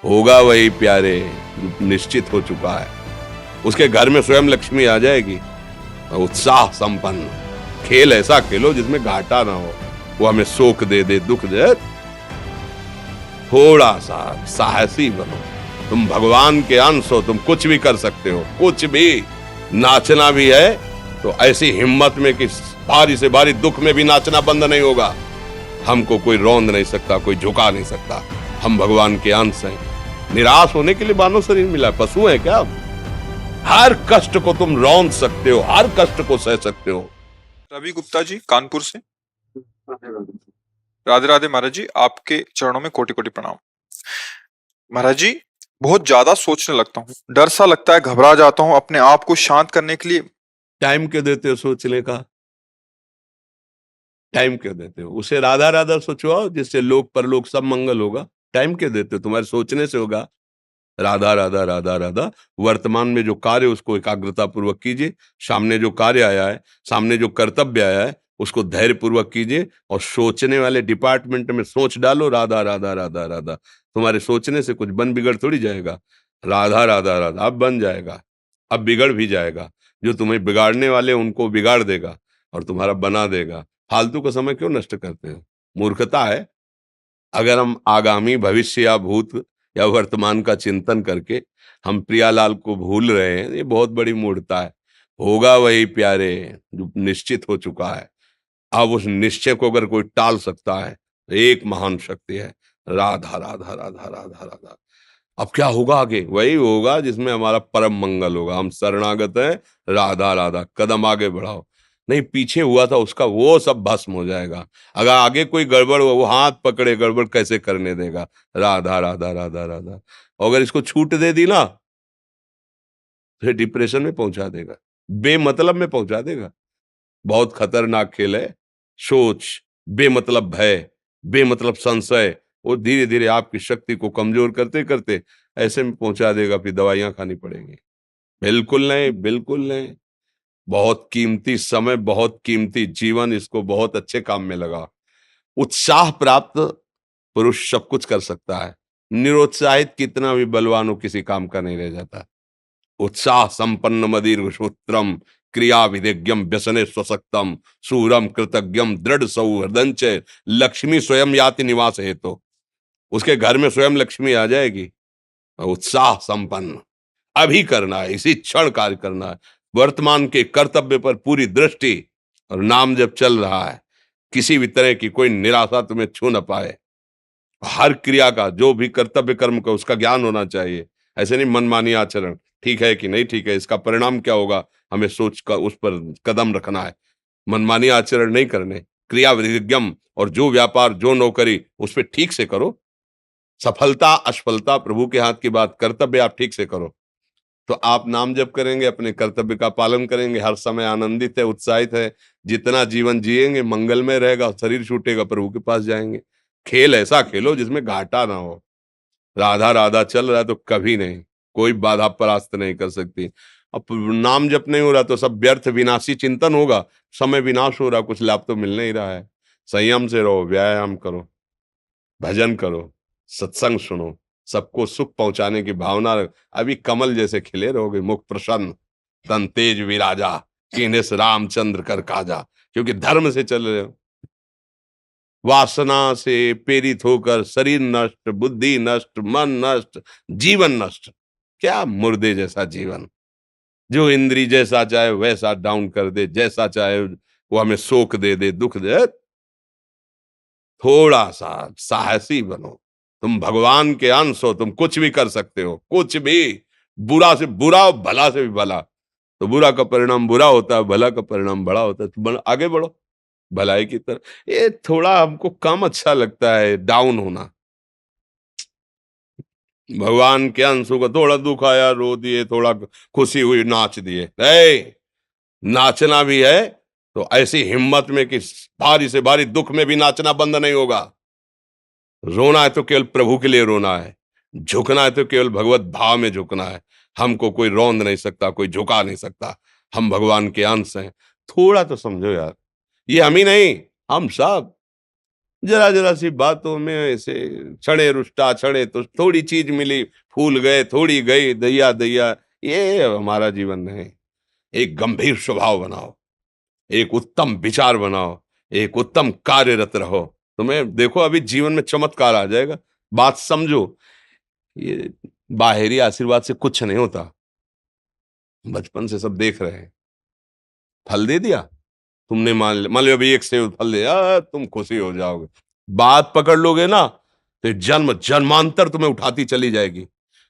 होगा वही प्यारे जो निश्चित हो चुका है। उसके घर में स्वयं लक्ष्मी आ जाएगी। और उत्साह संपन्न खेल ऐसा खेलो जिसमें घाटा ना हो। वो हमें शोक दे दे, दुख दे, थोड़ा सा साहसी बनो। तुम भगवान के अंश हो, तुम कुछ भी कर सकते हो, कुछ भी। नाचना भी है तो ऐसी हिम्मत में कि भारी से भारी दुख में भी नाचना बंद नहीं होगा। हमको कोई रौंद नहीं सकता, कोई झुका नहीं सकता। हम भगवान के अंश हैं। निराश होने के लिए मानव शरीर मिला, पशु है क्या? हर कष्ट को तुम रौंद सकते हो, हर कष्ट को सह सकते हो। रवि गुप्ता जी कानपुर से। राधे राधे महाराज जी, आपके चरणों में कोटि कोटि प्रणाम। महाराज जी, बहुत ज्यादा सोचने लगता हूँ, डर सा लगता है, घबरा जाता हूँ। अपने आप को शांत करने के लिए टाइम क्यों देते हो सोचने का? टाइम क्यों देते हो? उसे राधा राधा सोचवाओ, जिससे लोक परलोक सब मंगल होगा। टाइम क्यों देते हो? तुम्हारे सोचने से होगा। राधा राधा राधा राधा। वर्तमान में जो कार्य उसको एकाग्रता पूर्वक कीजिए। सामने जो कार्य आया है, सामने जो कर्तव्य आया है, उसको धैर्य पूर्वक कीजिए। और सोचने वाले डिपार्टमेंट में सोच डालो राधा राधा राधा राधा। तुम्हारे सोचने से कुछ बन बिगड़ थोड़ी जाएगा। राधा राधा राधा अब बन जाएगा, अब बिगड़ भी जाएगा। जो तुम्हें बिगाड़ने वाले उनको बिगाड़ देगा और तुम्हारा बना देगा। फालतू का समय क्यों नष्ट करते हो? मूर्खता है। अगर हम आगामी भविष्य या भूत या वर्तमान का चिंतन करके हम प्रियालाल को भूल रहे हैं, ये बहुत बड़ी मूर्खता है। होगा वही प्यारे जो निश्चित हो चुका है। अब उस निश्चय को अगर कोई टाल सकता है तो एक महान शक्ति है। राधा राधा राधा राधा राधा। अब क्या होगा आगे? वही होगा जिसमें हमारा परम मंगल होगा। हम शरणागत हैं, राधा राधा। कदम आगे बढ़ाओ। नहीं, पीछे हुआ था उसका वो सब भस्म हो जाएगा। अगर आगे कोई गड़बड़ हुआ, वो हाथ पकड़े गड़बड़ कैसे करने देगा? राधा राधा राधा राधा। और अगर इसको छूट दे दी ना तो डिप्रेशन में पहुंचा देगा, बेमतलब में पहुंचा देगा। बहुत खतरनाक खेल है। सोच, बेमतलब भय, बेमतलब संशय, वो धीरे धीरे आपकी शक्ति को कमजोर करते करते ऐसे में पहुंचा देगा, फिर दवाइयां खानी पड़ेंगी। बिल्कुल नहीं, बिल्कुल नहीं। बहुत कीमती समय, बहुत कीमती जीवन, इसको बहुत अच्छे काम में लगा। उत्साह प्राप्त पुरुष सब कुछ कर सकता है। निरुत्साहित कितना भी बलवान हो, किसी काम का नहीं रह जाता। उत्साह संपन्न मदीर्घ सूत्रम क्रिया विधिज्ञम व्यसने स्वसक्तम सूरम कृतज्ञम दृढ़ सौहृदंच लक्ष्मी स्वयं याति निवास हेतु। उसके घर में स्वयं लक्ष्मी आ जाएगी। उत्साह संपन्न अभी करना है, इसी क्षण कार्य करना है। वर्तमान के कर्तव्य पर पूरी दृष्टि। और नाम जब चल रहा है, किसी भी तरह की कोई निराशा तुम्हें छू न पाए। हर क्रिया का, जो भी कर्तव्य कर्म का, उसका ज्ञान होना चाहिए। ऐसे नहीं मनमानी आचरण, ठीक है कि नहीं ठीक है, इसका परिणाम क्या होगा, हमें सोच का उस पर कदम रखना है। मनमानी आचरण नहीं करने। क्रिया विधिज्ञम, और जो व्यापार जो नौकरी उस पर ठीक से करो। सफलता असफलता प्रभु के हाथ की बात, कर्तव्य आप ठीक से करो तो आप नाम जप करेंगे, अपने कर्तव्य का पालन करेंगे, हर समय आनंदित है, उत्साहित है। जितना जीवन जिएंगे मंगलमय रहेगा। शरीर छूटेगा, प्रभु के पास जाएंगे। खेल ऐसा खेलो जिसमें घाटा ना हो। राधा राधा चल रहा है तो कभी नहीं, कोई बाधा परास्त नहीं कर सकती। अब नाम जप नहीं हो रहा तो सब व्यर्थ विनाशी चिंतन होगा। समय विनाश हो रहा, कुछ लाभ तो मिल नहीं रहा है। संयम से रहो, व्यायाम करो, भजन करो, सत्संग सुनो, सबको सुख पहुंचाने की भावना रख। अभी कमल जैसे खिले रहोगे, मुख प्रसन्न, तन तेज विराजा, कीन्हिस रामचंद्र कर काजा। क्योंकि धर्म से चल रहे हो। वासना से प्रेरित होकर शरीर नष्ट, बुद्धि नष्ट, मन नष्ट, जीवन नष्ट। क्या मुर्दे जैसा जीवन, जो इंद्री जैसा चाहे वैसा डाउन कर दे, जैसा चाहे वो हमें शोक दे दे, दुख दे। थोड़ा सा साहसी बनो। तुम भगवान के अंश हो, तुम कुछ भी कर सकते हो, कुछ भी। बुरा से बुरा और भला से भी भला। तो बुरा का परिणाम बुरा होता है, भला का परिणाम बड़ा होता है। तो आगे बढ़ो भलाई की तरफ। ये थोड़ा हमको कम अच्छा लगता है डाउन होना। भगवान के अंश को थोड़ा दुख आया रो दिए, थोड़ा खुशी हुई नाच दिए। नाचना भी है तो ऐसी हिम्मत में कि भारी से भारी दुख में भी नाचना बंद नहीं होगा। रोना है तो केवल प्रभु के लिए रोना है। झुकना है तो केवल भगवत भाव में झुकना है। हमको कोई रौंद नहीं सकता, कोई झुका नहीं सकता। हम भगवान के अंश हैं। थोड़ा तो समझो यार, ये हम ही नहीं, हम सब। जरा जरा सी बातों में ऐसे क्षणे रुष्टा क्षणे तो थोड़ी चीज मिली, फूल गए, थोड़ी गई, दैया दैया। ये हमारा जीवन नहीं। एक गंभीर स्वभाव बनाओ, एक उत्तम विचार बनाओ, एक उत्तम कार्यरत रहो। तुम्हें देखो अभी जीवन में चमत्कार आ जाएगा। बात समझो, ये बाहरी आशीर्वाद से कुछ नहीं होता। बचपन से सब देख रहे हैं। फल दे दिया तुमने, मान लो अभी एक सेब फल दे, तुम खुशी हो जाओगे। बात पकड़ लोगे ना तो जन्म जन्मांतर तुम्हें उठाती चली जाएगी।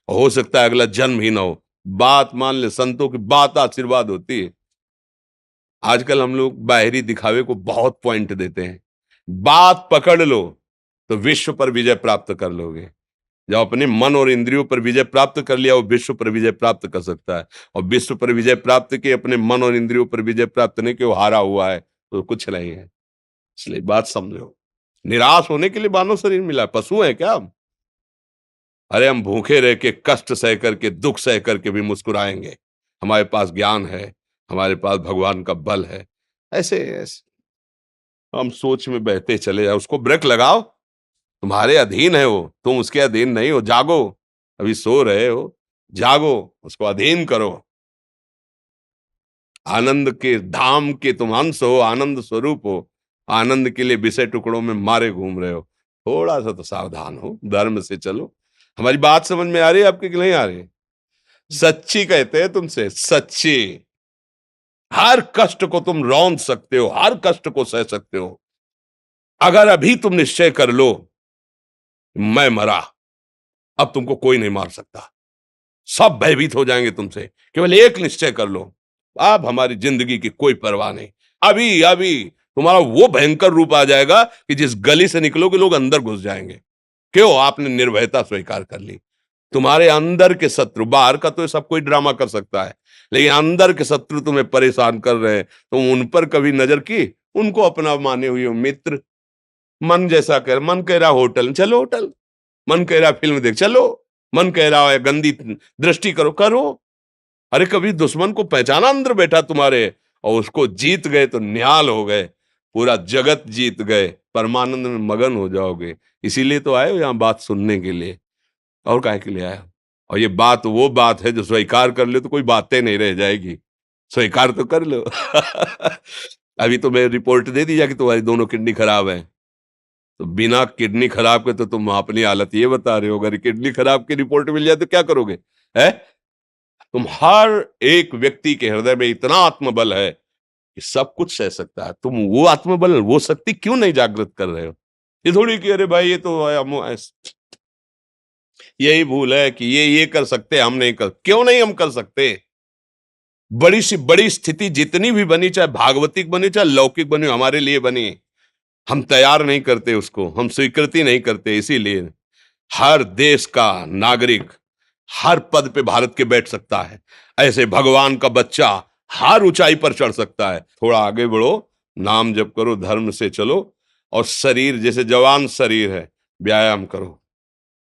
हो सकता है अगला जन्म ही ना हो। बात मान ले, संतों की बात आशीर्वाद होती है। आजकल हम लोग बाहरी दिखावे को बहुत पॉइंट देते हैं। बात पकड़ लो तो विश्व पर विजय प्राप्त कर लोगे। जब अपने मन और इंद्रियों पर विजय प्राप्त कर लिया, वो विश्व पर विजय प्राप्त कर सकता है। और विश्व पर विजय प्राप्त किए, अपने मन और इंद्रियों पर विजय प्राप्त नहीं कि वो हारा हुआ है तो कुछ नहीं है। इसलिए बात समझो। निराश होने के लिए मानव शरीर मिला, पशु है क्या हम? अरे हम भूखे रह के, कष्ट सह करके, दुख सह करके भी मुस्कुराएंगे। हमारे पास ज्ञान है, हमारे पास भगवान का बल है। ऐसे ऐसे हम सोच में बहते चले जाओ। उसको ब्रेक लगाओ। तुम्हारे अधीन है वो, तुम उसके अधीन नहीं हो। जागो, अभी सो रहे हो, जागो, उसको अधीन करो। आनंद के धाम के तुम अंश हो, आनंद स्वरूप हो। आनंद के लिए विषय टुकड़ों में मारे घूम रहे हो। थोड़ा सा तो सावधान हो, धर्म से चलो। हमारी बात समझ में आ रही है आपकी कि नहीं आ रही? सच्ची कहते हैं तुमसे, सच्ची। हर कष्ट को तुम रौंद सकते हो, हर कष्ट को सह सकते हो, अगर अभी तुम निश्चय कर लो मैं मरा, अब तुमको कोई नहीं मार सकता। सब भयभीत हो जाएंगे तुमसे। केवल एक निश्चय कर लो, अब हमारी जिंदगी की कोई परवाह नहीं। अभी अभी तुम्हारा वो भयंकर रूप आ जाएगा कि जिस गली से निकलोगे लोग अंदर घुस जाएंगे। क्यों? आपने निर्भयता स्वीकार कर ली। तुम्हारे अंदर के शत्रु, बाहर का तो सब कोई ड्रामा कर सकता है, लेकिन अंदर के शत्रु तुम्हें परेशान कर रहे हैं। तुम उन पर कभी नजर की? उनको अपना माने हुए हो मित्र। मन जैसा कर, मन कह रहा होटल चलो, होटल। मन कह रहा फिल्म देख चलो। मन कह रहा है गंदी दृष्टि करो, करो। अरे कभी दुश्मन को पहचाना अंदर बैठा तुम्हारे, और उसको जीत गए तो निहाल हो गए। पूरा जगत जीत गए, परमानंद में मगन हो जाओगे। इसीलिए तो आए हो यहां बात सुनने के लिए, और काहे के लिए आए हो? और ये बात वो बात है जो स्वीकार कर ले तो कोई बातें नहीं रह जाएगी। स्वीकार तो कर लो। अभी तो मैं रिपोर्ट दे दी जाके तुम्हारी दोनों किडनी खराब है, तो बिना किडनी खराब के तो तुम अपनी हालत ये बता रहे हो। अगर किडनी खराब की रिपोर्ट मिल जाए तो क्या करोगे? है? तुम हर एक व्यक्ति के हृदय में इतना आत्मबल है कि सब कुछ सह सकता है। तुम वो आत्मबल, वो शक्ति क्यों नहीं जागृत कर रहे हो? ये थोड़ी कि अरे भाई ये तो यही भूल है कि ये कर सकते हैं, हम नहीं कर। क्यों नहीं हम कर सकते? बड़ी सी बड़ी स्थिति जितनी भी बनी, चाहे भागवतिक बनी चाहे लौकिक बनी, हमारे लिए बनी, हम तैयार नहीं करते उसको, हम स्वीकृति नहीं करते। इसीलिए हर देश का नागरिक हर पद पे भारत के बैठ सकता है। ऐसे भगवान का बच्चा हर ऊंचाई पर चढ़ सकता है। थोड़ा आगे बढ़ो, नाम जप करो, धर्म से चलो, और शरीर जैसे जवान शरीर है, व्यायाम करो,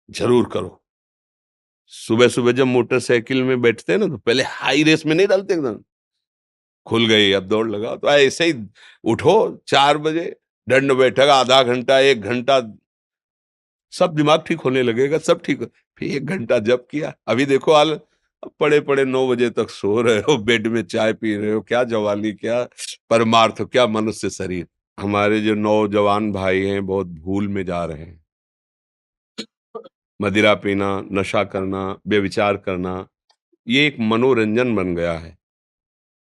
जरूर करो। सुबह सुबह जब मोटरसाइकिल में बैठते हैं ना तो पहले हाई रेस में नहीं डालते, एकदम खुल गई अब दौड़ लगाओ, तो ऐसे ही उठो 4 बजे, दंड बैठक आधा घंटा 1 घंटा, सब दिमाग ठीक होने लगेगा, सब ठीक फिर 1 घंटा जब किया। अभी देखो हाल, अब पड़े पड़े 9 बजे तक सो रहे हो, बेड में चाय पी रहे हो। क्या जवानी, क्या परमार्थ, क्या मनुष्य शरीर। हमारे जो नौजवान भाई हैं बहुत भूल में जा रहे हैं। मदिरा पीना, नशा करना, व्यभिचार करना, ये एक मनोरंजन बन गया है,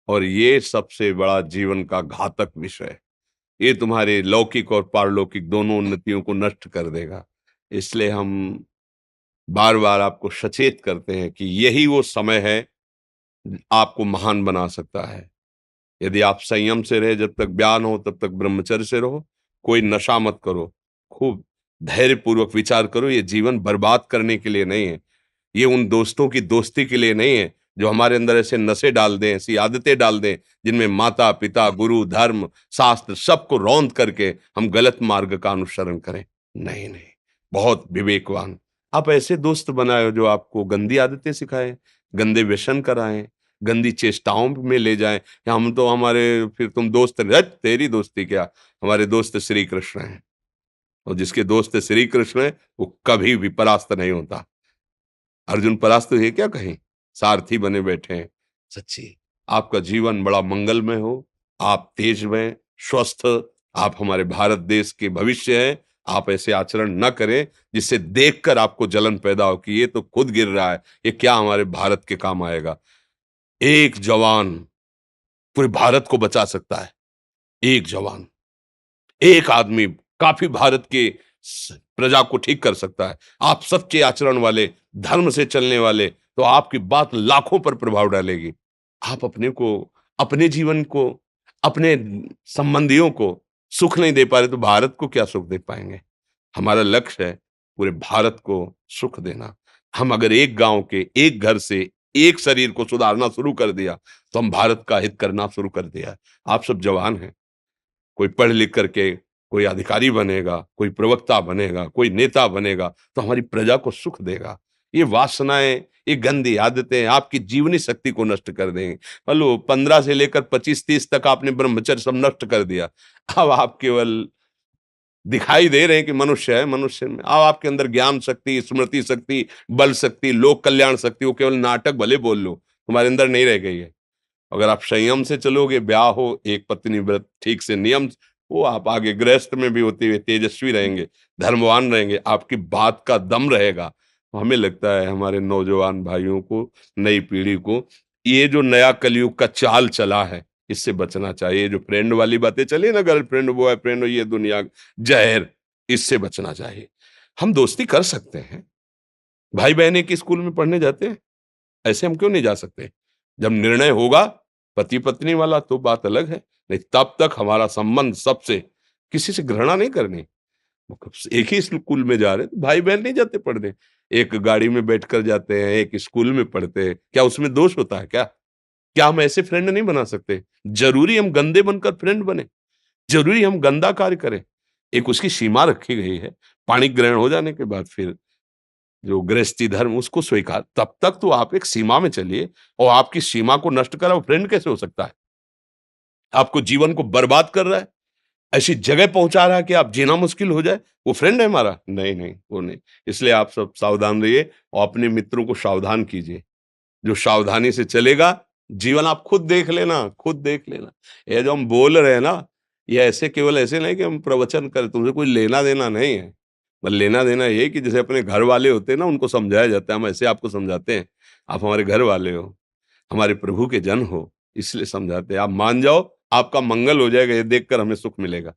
और ये सबसे बड़ा जीवन का घातक विषय है। ये तुम्हारे लौकिक और पारलौकिक दोनों उन्नतियों को नष्ट कर देगा। इसलिए हम बार बार आपको सचेत करते हैं कि यही वो समय है आपको महान बना सकता है। यदि आप संयम से रहे, जब तक ज्ञान हो तब तक ब्रह्मचर्य से रहो, कोई नशा मत करो, खूब धैर्य पूर्वक विचार करो। ये जीवन बर्बाद करने के लिए नहीं है, ये उन दोस्तों की दोस्ती के लिए नहीं है जो हमारे अंदर ऐसे नशे डाल दें, ऐसी आदतें डाल दें जिनमें माता पिता, गुरु, धर्म, शास्त्र सबको रौंद करके हम गलत मार्ग का अनुसरण करें। नहीं नहीं, बहुत विवेकवान। आप ऐसे दोस्त बनाए जो आपको गंदी आदतें सिखाएं, गंदे व्यसन कराएं, गंदी चेष्टाओं में ले जाएं। कि हम तो हमारे, फिर तुम दोस्त, तेरी दोस्ती क्या, हमारे दोस्त श्री कृष्ण हैं। और जिसके दोस्त श्री कृष्ण है वो कभी भी परास्त नहीं होता। अर्जुन परास्त हुए क्या कहीं, सारथी बने बैठे हैं। सच्ची आपका जीवन बड़ा मंगलमय हो, आप तेज में स्वस्थ, आप हमारे भारत देश के भविष्य हैं। आप ऐसे आचरण न करें जिससे देखकर आपको जलन पैदा हो कि ये तो खुद गिर रहा है, ये क्या हमारे भारत के काम आएगा। एक जवान पूरे भारत को बचा सकता है, एक जवान, एक आदमी काफी भारत के प्रजा को ठीक कर सकता है। आप सच्चे आचरण वाले, धर्म से चलने वाले, तो आपकी बात लाखों पर प्रभाव डालेगी। आप अपने को, अपने जीवन को, अपने संबंधियों को सुख नहीं दे पा रहे तो भारत को क्या सुख दे पाएंगे। हमारा लक्ष्य है पूरे भारत को सुख देना। हम अगर एक गांव के, एक घर से, एक शरीर को सुधारना शुरू कर दिया तो हम भारत का हित करना शुरू कर दिया। आप सब जवान हैं, कोई पढ़ लिख करके कोई अधिकारी बनेगा, कोई प्रवक्ता बनेगा, कोई नेता बनेगा तो हमारी प्रजा को सुख देगा। ये वासनाएं, ये गंदी आदतें आपकी जीवनी शक्ति को नष्ट कर देंगे। मान लो 15 से लेकर 25-30 तक आपने ब्रह्मचर्य सब नष्ट कर दिया। अब आप केवल दिखाई दे रहे हैं कि मनुष्य है, मनुष्य में अब आपके अंदर ज्ञान शक्ति, स्मृति शक्ति, बल शक्ति, लोक कल्याण शक्ति, वो केवल नाटक भले बोल लो, तुम्हारे अंदर नहीं रह गई है। अगर आप संयम से चलोगे, ब्याह हो, एक पत्नी व्रत ठीक से नियम, वो आप आगे गृहस्थ में भी होते हुए तेजस्वी रहेंगे, धर्मवान रहेंगे, आपकी बात का दम रहेगा। तो हमें लगता है हमारे नौजवान भाइयों को, नई पीढ़ी को, ये जो नया कलयुग का चाल चला है इससे बचना चाहिए। जो फ्रेंड वाली बातें चली ना, गर्लफ्रेंड, बॉयफ्रेंड, ये दुनिया जहर, इससे बचना चाहिए। हम दोस्ती कर सकते हैं, भाई बहन एक ही स्कूल में पढ़ने जाते हैं, ऐसे हम क्यों नहीं जा सकते। जब निर्णय होगा पति पत्नी वाला तो बात अलग है, नहीं तब तक हमारा संबंध सबसे, किसी से घृणा नहीं करनी। एक ही स्कूल में जा रहे तो भाई बहन नहीं जाते पढ़ने, एक गाड़ी में बैठकर जाते हैं, एक स्कूल में पढ़ते हैं, क्या उसमें दोष होता है क्या? क्या हम ऐसे फ्रेंड नहीं बना सकते? जरूरी हम गंदे बनकर फ्रेंड बने? जरूरी हम गंदा कार्य करें? एक उसकी सीमा रखी गई है। पाणी ग्रहण हो जाने के बाद फिर जो गृहस्थी धर्म उसको स्वीकार, तब तक तो आप एक सीमा में चलिए। और आपकी सीमा को नष्ट करा वो फ्रेंड कैसे हो सकता है? आपको जीवन को बर्बाद कर रहा है, ऐसी जगह पहुंचा रहा है कि आप जीना मुश्किल हो जाए, वो फ्रेंड है हमारा? नहीं नहीं, वो नहीं। इसलिए आप सब सावधान रहिए और अपने मित्रों को सावधान कीजिए। जो सावधानी से चलेगा, जीवन आप खुद देख लेना, खुद देख लेना। ये जो हम बोल रहे हैं ना, ये ऐसे केवल ऐसे नहीं कि हम प्रवचन करें, तुमसे कोई लेना देना नहीं है। बस लेना देना ये है कि जैसे अपने घर वाले होते हैं ना, उनको समझाया जाता है, हम ऐसे आपको समझाते हैं। आप हमारे घर वाले हो, हमारे प्रभु के जन हो, इसलिए समझाते हैं। आप मान जाओ, आपका मंगल हो जाएगा, ये देखकर हमें सुख मिलेगा।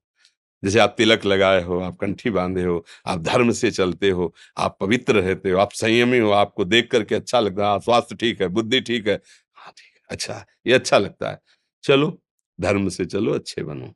जैसे आप तिलक लगाए हो, आप कंठी बांधे हो, आप धर्म से चलते हो, आप पवित्र रहते हो, आप संयमी हो, आपको देख करके अच्छा लगता है, हाँ, स्वास्थ्य ठीक है, बुद्धि ठीक है, हाँ ठीक है, अच्छा है, ये अच्छा लगता है। चलो, धर्म से चलो, अच्छे बनो।